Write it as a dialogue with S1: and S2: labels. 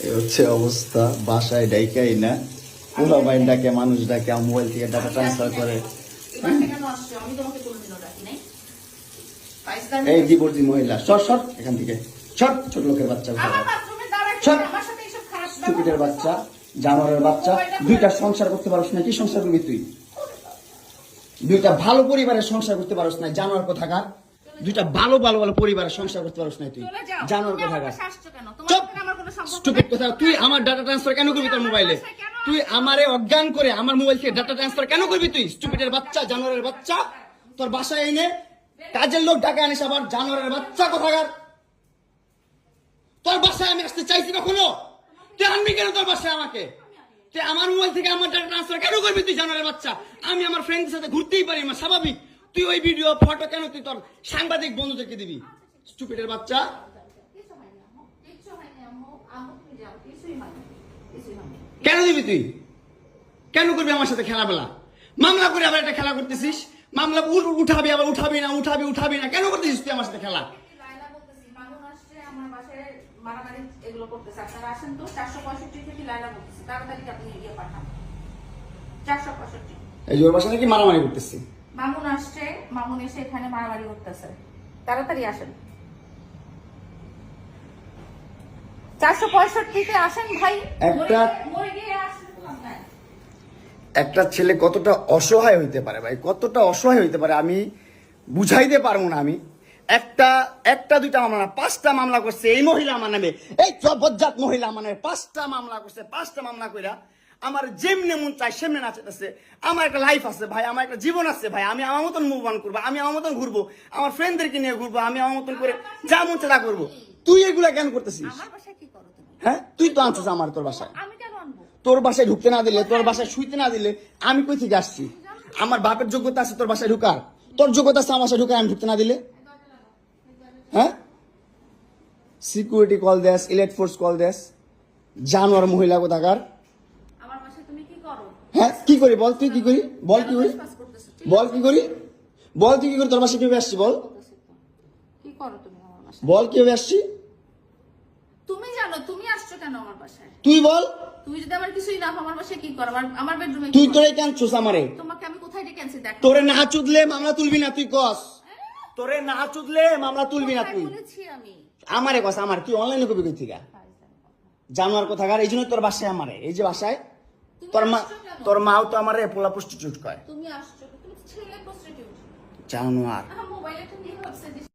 S1: এই হচ্ছে অবস্থা, বাসায় ডাইকাই না, পুরো বাইন ডাকে, মানুষ ডাকে, মোবাইল থেকে ডাটা ট্রান্সফার করে। এই ডিভোর্সি মহিলা, সর সর এখান থেকে, সর, ছোট লোকের বাচ্চা, সর, স্টুপিডের বাচ্চা, জানোয়ারের বাচ্চা। দুইটা সংসার করতে পারছ না, কি সংসার করবি তুই? দুইটা ভালো পরিবারের সংসার করতে পারছ না, জানোয়ার কোথাকার। দুইটা ভালো ভালো ভালো পরিবারের সংসার করতে পারছ না তুই, জানোয়ার কোথাকার। স্টুপিড কোথা, তুই আমার ডাটা ট্রান্সফার কেন করবি তোর মোবাইলে? তুই আমারে অজ্ঞান করে আমার মোবাইল থেকে ডাটা ট্রান্সফার কেন করবি তুই? স্টুপিডের বাচ্চা, জানোয়ারের বাচ্চা। তোর বাসায় এনে কাজের লোক ডাকা আনিস, আবার জানোয়ারের বাচ্চা কোথাকার। তোর বাসায় আমি আসতে চাইছি কখনো? তুই আনবি কেন তোর বাসায় আমাকে? তুই আমার মোবাইল থেকে আমার ডাটা ট্রান্সফার কেন করবি তুই, জানোয়ারের বাচ্চা? আমি আমার ফ্রেন্ডের সাথে ঘুরতেই পারি না, স্বাভাবিক। তুই ওই ভিডিও ফটো কেন তুই তোর সাংবাদিক বন্ধুদেরকে দিবি? স্টুপিডের বাচ্চা। কেন দিবি তুই? কেন করবি আমার সাথে খেলাবেলা? মামলা করে আবার একটা খেলা করতেছিস, মামলা উঠাবি আবার উঠাবি না, উঠাবি না, কেন করতেছিস তুই আমার সাথে খেলা? এই জোর বাসা নাকি মারামারি করতেছি।
S2: মামুন আসছে, মামুন এসে এখানে মারামারি করতেছে, তাড়াতাড়ি আসেন। 465-তে আসেন ভাই।
S1: একটা ছেলে কতটা অসহায় হইতে পারে ভাই, কতটা অসহায় হইতে পারে আমি বুঝাইতে পারবো না। আমি একটা দুইটা মামলা না, 5টা মামলা করছে এই মহিলা আমার নামে, এই জবজ্জাত মহিলা আমার নামে 5টা মামলা করছে। 5টা মামলা কইরা আমার যেমনে মন চাই সেমনে নাচতেছে। আমার একটা লাইফ আছে ভাই, আমার একটা জীবন আছে ভাই, আমি আমার মতন মুভ অন করবো, আমি আমার মতন ঘুরবো, আমার ফ্রেন্ডদেরকে নিয়ে ঘুরবো, আমি আমার মতন করে যা মন চাই তা করবো। তুই এগুলা কেন করতেছিস? হ্যাঁ, তুই তো আনছিস আমার তোর বাসায়। তোর বাসায় ঢুকতে না দিলে, তোর বাসায় শুইতে না দিলে আমি কই থেকে আসছি? আমার বাপের যোগ্যতা আছে তোর বাসায় ঢুকার? তোর যোগ্যতা আছে আমার বাসায় ঢুকার, আমি ঢুকতে না দিলে? হ্যাঁ, সিকিউরিটি কল দেস, ইলেট ফোর্স কল দেস, জানোয়ার মহিলা কোথাকার। হ্যাঁ, কি করি বল? তুই কি করি বল? কি করি বল? কি করি বল? তুই কি করি? তোর বাসায় কিভাবে আসছি বল? বল কিভাবে আসছি?
S2: তুমি জানো তুমি আসছো কেন আমার বাসায়?
S1: তুই বল।
S2: তুমি যদি আমার কিছুই না আমার বাসায় কি করো? আমার বেডরুমে
S1: তুই তোরে কেন চুস আমারে?
S2: তোমাকে আমি কোথায় ডেকে আনছি দেখ।
S1: তোরে না চুদলে মামলা তুলবি না তুই কস? তোরে না চুদলে মামলা তুলবি না তুই?
S2: বলেছি আমি।
S1: আমারে কস, আমার তুই অনলাইনে কবি কই থেকে? জানোয়ার কোথাকার। এই জন্য তোর বাসায় আমারে, এই যে বাসায় তোর মাও তো আমারে পোলা প্রস্টিটিউট কয়।
S2: তুমি আসছো, তুমি ছেলে প্রস্টিটিউট
S1: জানোয়ার।
S2: মোবাইলে তুমি ভাবছে